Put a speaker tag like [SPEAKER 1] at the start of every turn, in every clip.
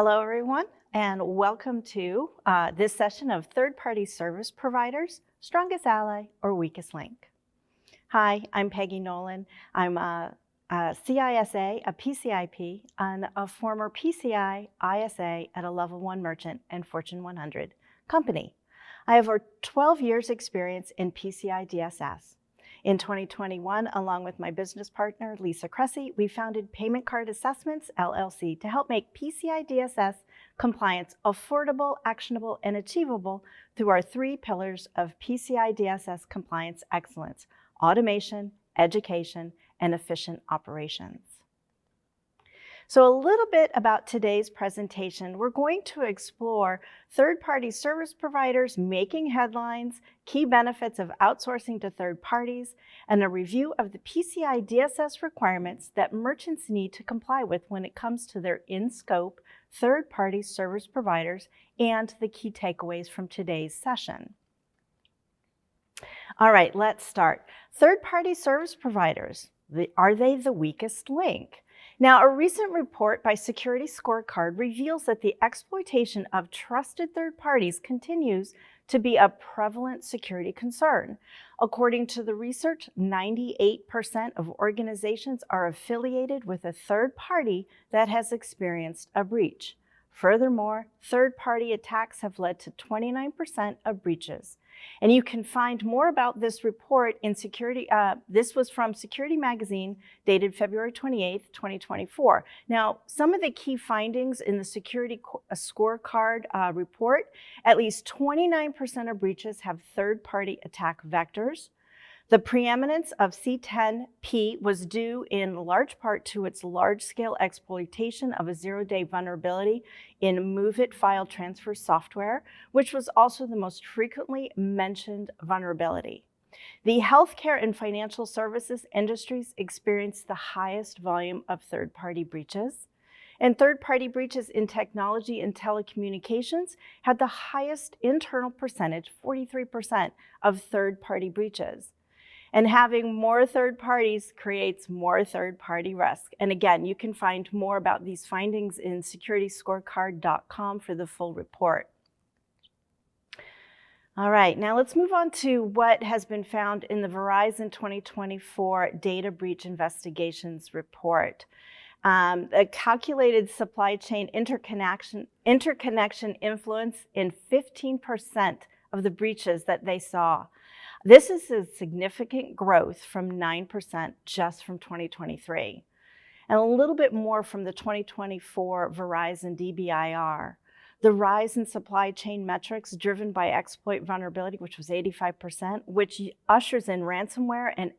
[SPEAKER 1] Hello, everyone, and welcome to this session of third-party service providers, strongest ally or weakest link. Hi, I'm Peggy Nolan. I'm a CISA, a PCIP, and a former PCI ISA at a level 1 merchant and Fortune 100 company. I have over 12 years experience in PCI DSS. In 2021, along with my business partner, Lisa Cressy, we founded Payment Card Assessments, LLC, to help make PCI DSS compliance affordable, actionable, and achievable through our 3 pillars of PCI DSS compliance excellence: automation, education, and efficient operations. So a little bit about today's presentation. We're going to explore third-party service providers making headlines, key benefits of outsourcing to third parties, and a review of the PCI DSS requirements that merchants need to comply with when it comes to their in-scope third-party service providers and the key takeaways from today's session. All right, let's start. Third-party service providers, are they the weakest link? Now, a recent report by Security Scorecard reveals that the exploitation of trusted third parties continues to be a prevalent security concern. According to the research, 98% of organizations are affiliated with a third party that has experienced a breach. Furthermore, third-party attacks have led to 29% of breaches. And you can find more about this report in Security, this was from Security Magazine, dated February 28th, 2024. Now, some of the key findings in the Security Scorecard report: at least 29% of breaches have third-party attack vectors. The preeminence of C10P was due in large part to its large-scale exploitation of a zero-day vulnerability in MOVEit file transfer software, which was also the most frequently mentioned vulnerability. The healthcare and financial services industries experienced the highest volume of third-party breaches, and third-party breaches in technology and telecommunications had the highest internal percentage, 43% of third-party breaches. And having more third parties creates more third-party risk. And again, you can find more about these findings in securityscorecard.com for the full report. All right, now let's move on to what has been found in the Verizon 2024 Data Breach Investigations report. A calculated supply chain interconnection influence in 15% of the breaches that they saw. This is a significant growth from 9% just from 2023, and a little bit more from the 2024 Verizon DBIR. The rise in supply chain metrics driven by exploit vulnerability, which was 85%, which ushers in ransomware and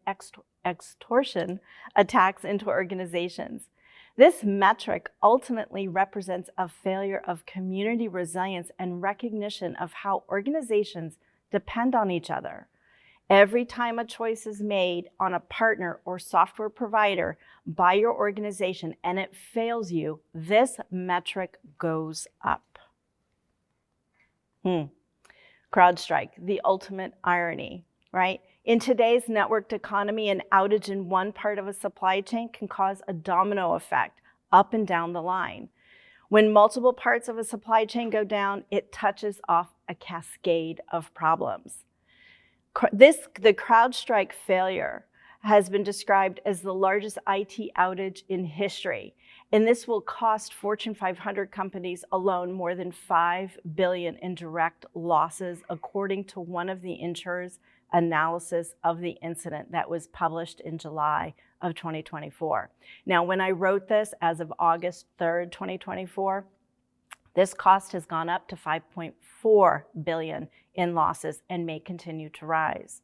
[SPEAKER 1] extortion attacks into organizations. This metric ultimately represents a failure of community resilience and recognition of how organizations depend on each other. Every time a choice is made on a partner or software provider by your organization and it fails you, this metric goes up. CrowdStrike, the ultimate irony, right? In today's networked economy, an outage in one part of a supply chain can cause a domino effect up and down the line. When multiple parts of a supply chain go down, it touches off a cascade of problems. The CrowdStrike failure has been described as the largest IT outage in history, and this will cost Fortune 500 companies alone more than $5 billion in direct losses, according to one of the insurers' analysis of the incident that was published in July of 2024. Now, when I wrote this as of August 3rd, 2024, this cost has gone up to $5.4 billion in losses and may continue to rise.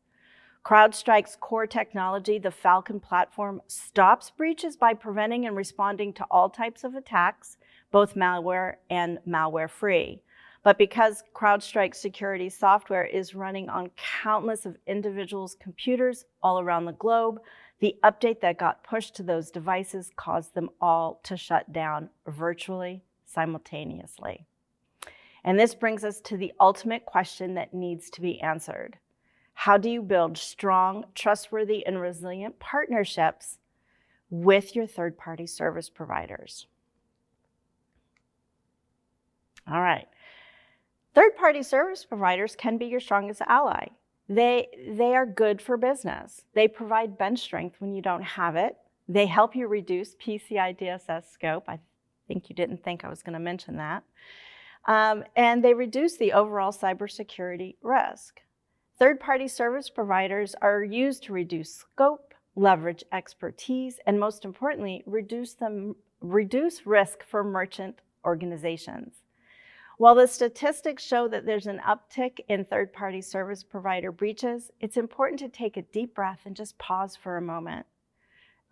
[SPEAKER 1] CrowdStrike's core technology, the Falcon platform, stops breaches by preventing and responding to all types of attacks, both malware and malware-free. But because CrowdStrike's security software is running on countless of individuals' computers all around the globe, the update that got pushed to those devices caused them all to shut down virtually simultaneously. And this brings us to the ultimate question that needs to be answered. How do you build strong, trustworthy, and resilient partnerships with your third-party service providers? All right. Third-party service providers can be your strongest ally. They are good for business. They provide bench strength when you don't have it. They help you reduce PCI DSS scope. I think you didn't think I was going to mention that. And they reduce the overall cybersecurity risk. Third-party service providers are used to reduce scope, leverage expertise, and most importantly, reduce risk for merchant organizations. While the statistics show that there's an uptick in third-party service provider breaches, it's important to take a deep breath and just pause for a moment.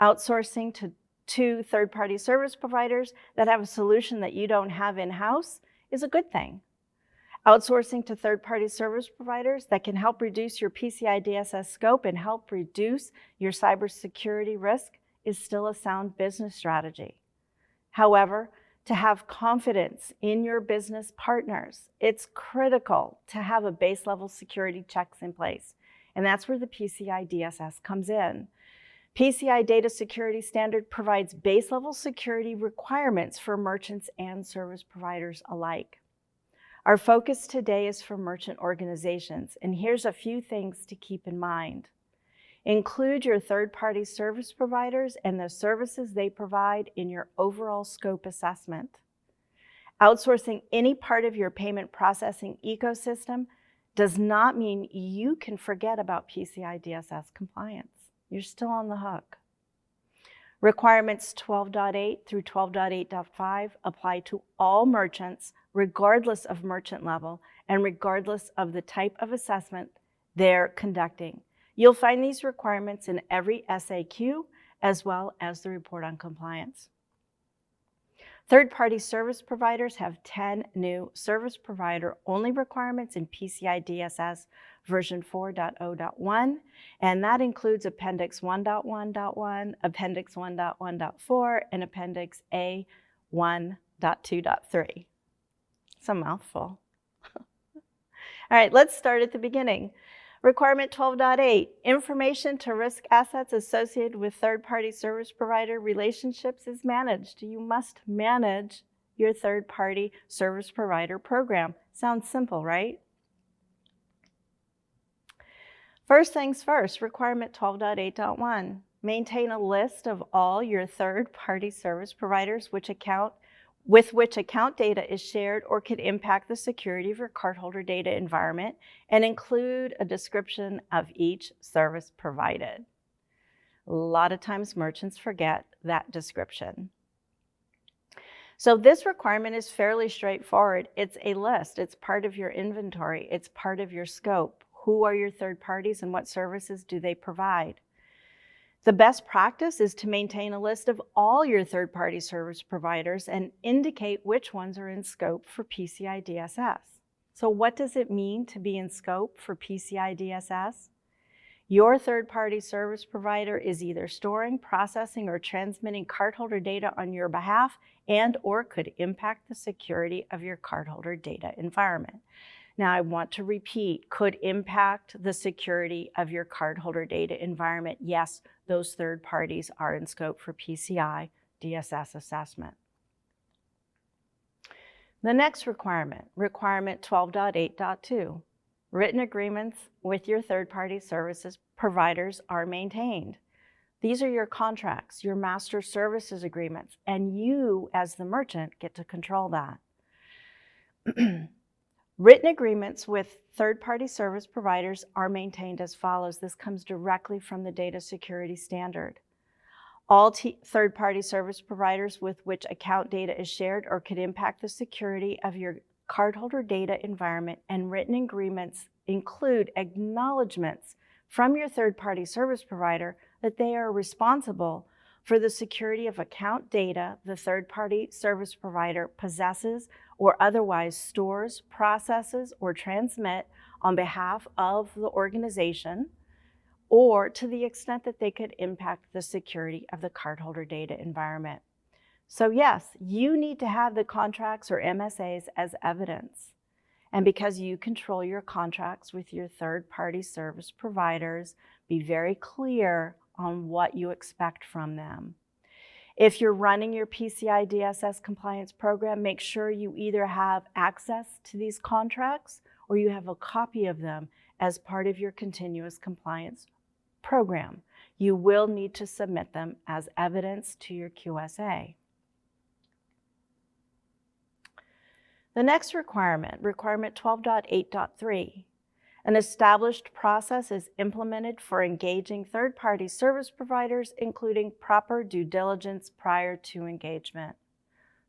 [SPEAKER 1] Outsourcing to third-party service providers that have a solution that you don't have in-house is a good thing. Outsourcing to third-party service providers that can help reduce your PCI DSS scope and help reduce your cybersecurity risk is still a sound business strategy. However, to have confidence in your business partners, it's critical to have a base level security checks in place. And that's where the PCI DSS comes in. PCI Data Security Standard provides base level security requirements for merchants and service providers alike. Our focus today is for merchant organizations, and here's a few things to keep in mind. Include your third-party service providers and the services they provide in your overall scope assessment. Outsourcing any part of your payment processing ecosystem does not mean you can forget about PCI DSS compliance. You're still on the hook. Requirements 12.8 through 12.8.5 apply to all merchants, regardless of merchant level and regardless of the type of assessment they're conducting. You'll find these requirements in every SAQ as well as the report on compliance. Third-party service providers have 10 new service provider-only requirements in PCI DSS version 4.0.1, and that includes Appendix 1.1.1, Appendix 1.1.4, and Appendix A 1.2.3. It's a mouthful. All right, let's start at the beginning. Requirement 12.8, information to risk assets associated with third-party service provider relationships is managed. You must manage your third-party service provider program. Sounds simple, right? First things first, requirement 12.8.1, maintain a list of all your third-party service providers with which account data is shared or could impact the security of your cardholder data environment, and include a description of each service provided. A lot of times merchants forget that description. So this requirement is fairly straightforward. It's a list. It's part of your inventory. It's part of your scope. Who are your third parties and what services do they provide? The best practice is to maintain a list of all your third-party service providers and indicate which ones are in scope for PCI DSS. So what does it mean to be in scope for PCI DSS? Your third-party service provider is either storing, processing, or transmitting cardholder data on your behalf and/or could impact the security of your cardholder data environment. Now, I want to repeat, could impact the security of your cardholder data environment. Yes, those third parties are in scope for PCI DSS assessment. The next requirement, requirement 12.8.2, written agreements with your third-party services providers are maintained. These are your contracts, your master services agreements, and you, as the merchant, get to control that. Written agreements with third-party service providers are maintained as follows. This comes directly from the Data Security Standard. All third-party service providers with which account data is shared or could impact the security of your cardholder data environment and written agreements include acknowledgments from your third-party service provider that they are responsible for the security of account data the third-party service provider possesses or otherwise stores, processes, or transmit on behalf of the organization, or to the extent that they could impact the security of the cardholder data environment. So yes, you need to have the contracts or MSAs as evidence. And because you control your contracts with your third-party service providers, be very clear on what you expect from them. If you're running your PCI DSS compliance program, make sure you either have access to these contracts or you have a copy of them as part of your continuous compliance program. You will need to submit them as evidence to your QSA. The next requirement, requirement 12.8.3. An established process is implemented for engaging third-party service providers, including proper due diligence prior to engagement.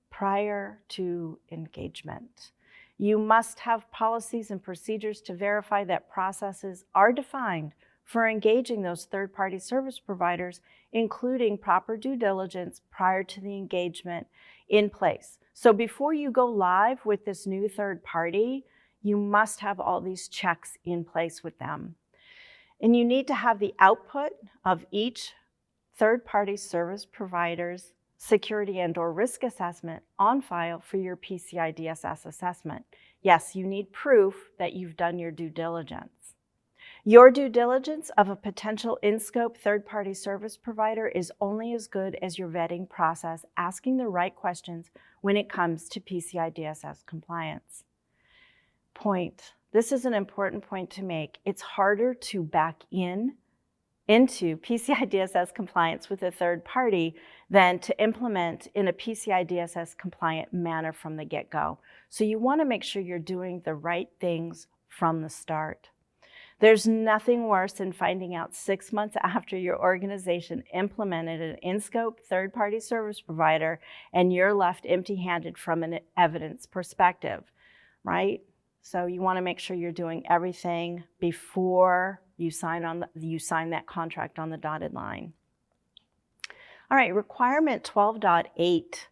[SPEAKER 1] Prior to engagement. You must have policies and procedures to verify that processes are defined for engaging those third-party service providers, including proper due diligence prior to the engagement in place. So before you go live with this new third party, you must have all these checks in place with them. And you need to have the output of each third-party service provider's security and/or risk assessment on file for your PCI DSS assessment. Yes, you need proof that you've done your due diligence. Your due diligence of a potential in-scope third-party service provider is only as good as your vetting process, asking the right questions when it comes to PCI DSS compliance. This is an important point to make. It's harder to back into PCI DSS compliance with a third party than to implement in a PCI DSS compliant manner from the get-go. So you want to make sure you're doing the right things from the start. There's nothing worse than finding out 6 months after your organization implemented an in-scope third-party service provider and you're left empty-handed from an evidence perspective, right? So you want to make sure you're doing everything before you sign that contract on the dotted line. All right, requirement 12.8.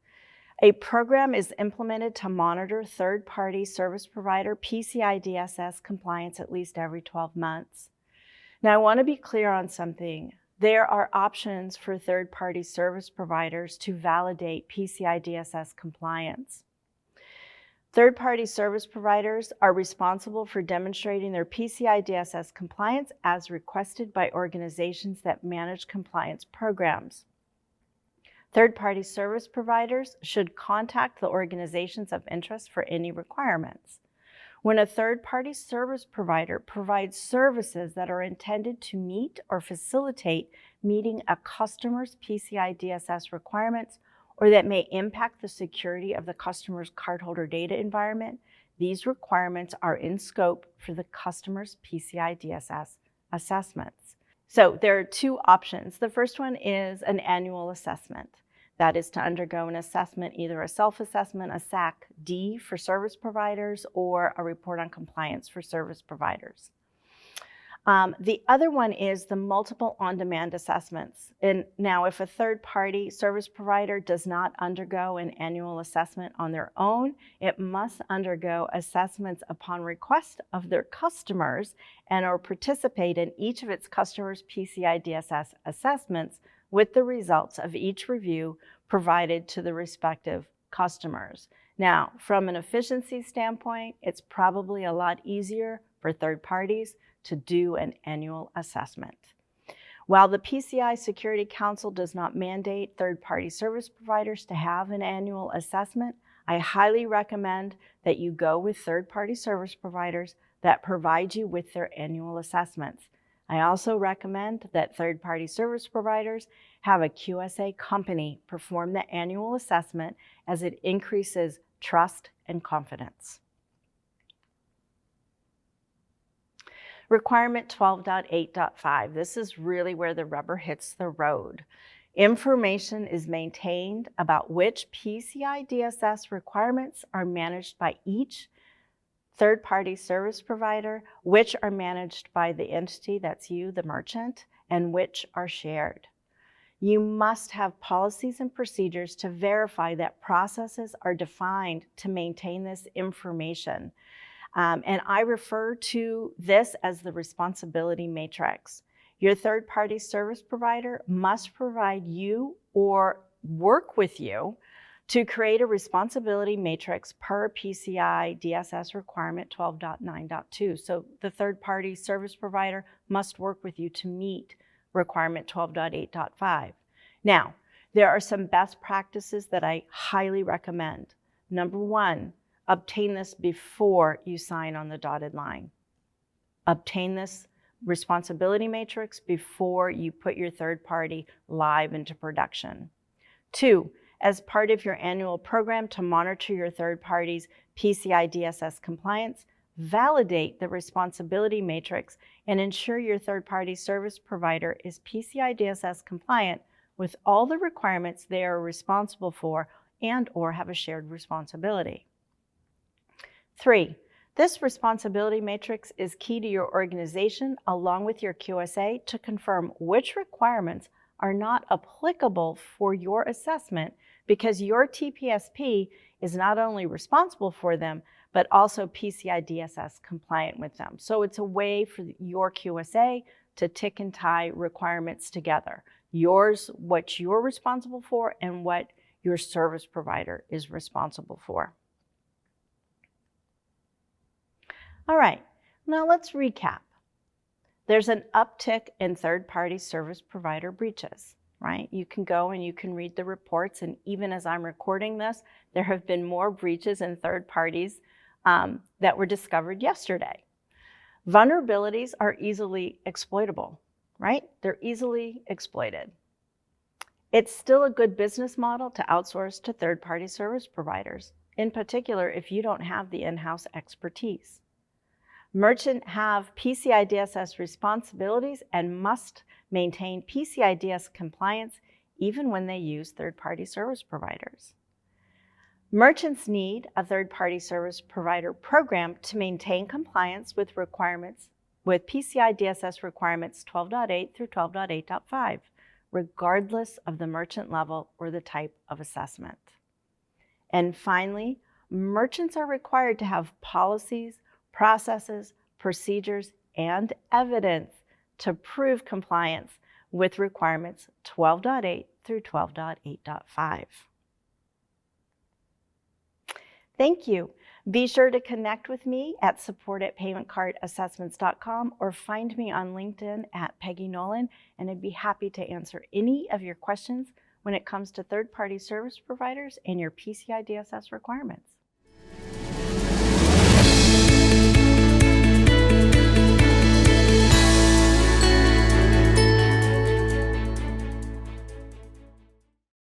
[SPEAKER 1] A program is implemented to monitor third-party service provider PCI DSS compliance at least every 12 months. Now I want to be clear on something. There are options for third-party service providers to validate PCI DSS compliance. Third-party service providers are responsible for demonstrating their PCI DSS compliance as requested by organizations that manage compliance programs. Third-party service providers should contact the organizations of interest for any requirements. When a third-party service provider provides services that are intended to meet or facilitate meeting a customer's PCI DSS requirements or that may impact the security of the customer's cardholder data environment, these requirements are in scope for the customer's PCI DSS assessments. So there are two options. The first one is an annual assessment. That is to undergo an assessment, either a self-assessment, a SAC-D for service providers, or a report on compliance for service providers. The other one is the multiple on-demand assessments. And now if a third-party service provider does not undergo an annual assessment on their own, it must undergo assessments upon request of their customers and or participate in each of its customers' PCI DSS assessments with the results of each review provided to the respective customers. Now, from an efficiency standpoint, it's probably a lot easier for third parties to do an annual assessment. While the PCI Security Council does not mandate third-party service providers to have an annual assessment, I highly recommend that you go with third-party service providers that provide you with their annual assessments. I also recommend that third-party service providers have a QSA company perform the annual assessment as it increases trust and confidence. Requirement 12.8.5. This is really where the rubber hits the road. Information is maintained about which PCI DSS requirements are managed by each third-party service provider, which are managed by the entity, that's you, the merchant, and which are shared. You must have policies and procedures to verify that processes are defined to maintain this information. And I refer to this as the responsibility matrix. Your third-party service provider must provide you or work with you to create a responsibility matrix per PCI DSS requirement 12.9.2. So the third-party service provider must work with you to meet requirement 12.8.5. Now, There are some best practices that I highly recommend. Number one, obtain this before you sign on the dotted line. Obtain this responsibility matrix before you put your third party live into production. Two, as part of your annual program to monitor your third party's PCI DSS compliance, validate the responsibility matrix and ensure your third party service provider is PCI DSS compliant with all the requirements they are responsible for and or have a shared responsibility. Three, this responsibility matrix is key to your organization along with your QSA to confirm which requirements are not applicable for your assessment because your TPSP is not only responsible for them, but also PCI DSS compliant with them. So it's a way for your QSA to tick and tie requirements together. Yours, what you're responsible for, and what your service provider is responsible for. All right, now let's recap. There's an uptick in third-party service provider breaches, right? You can go and you can read the reports, and even as I'm recording this, there have been more breaches in third parties that were discovered yesterday. Vulnerabilities are easily exploitable, right? They're easily exploited. It's still a good business model to outsource to third-party service providers, in particular if you don't have the in-house expertise. Merchants have PCI DSS responsibilities and must maintain PCI DSS compliance even when they use third-party service providers. Merchants need a third-party service provider program to maintain compliance with requirements, with PCI DSS requirements 12.8 through 12.8.5, regardless of the merchant level or the type of assessment. And finally, merchants are required to have policies, processes, procedures, and evidence to prove compliance with requirements 12.8 through 12.8.5. Thank you. Be sure to connect with me at support@paymentcardassessments.com or find me on LinkedIn at Peggy Nolan, and I'd be happy to answer any of your questions when it comes to third-party service providers and your PCI DSS requirements.